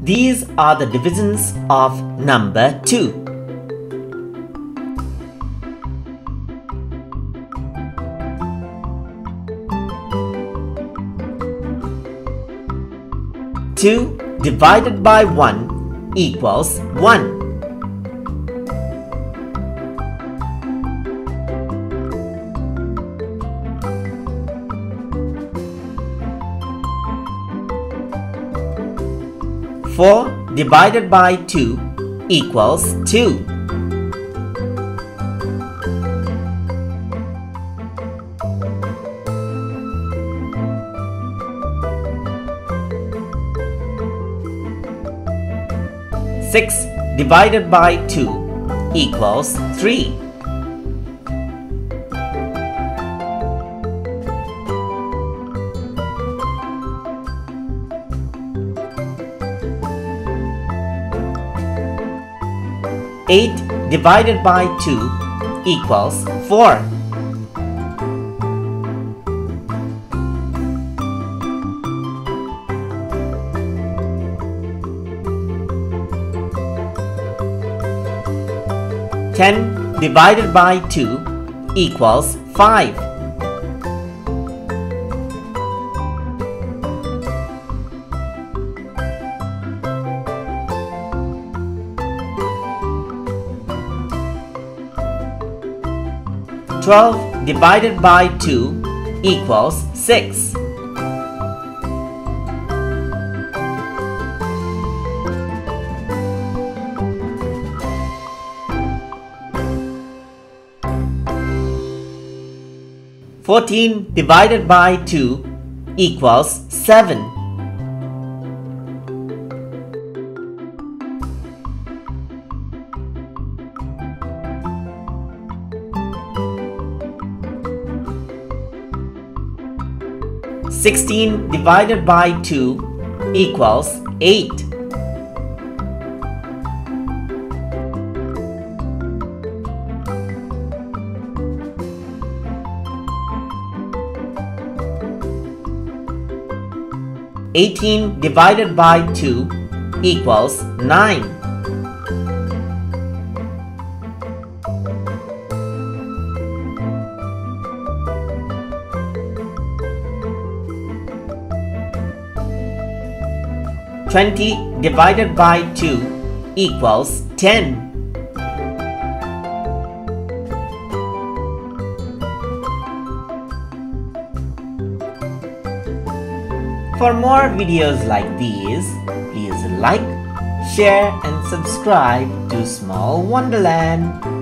These are the divisions of number 2. Two divided by 1 equals 1. 4 divided by 2 equals 2. 6 divided by 2 equals 3. 8 divided by 2 equals 4. 10 divided by 2 equals 5. 12 divided by 2 equals 6. 14 divided by 2 equals 7. 16 divided by 2 equals 8. 18 divided by 2 equals 9. 20 divided by 2 equals 10. For more videos like these, please like, share and subscribe to Small Wonderland.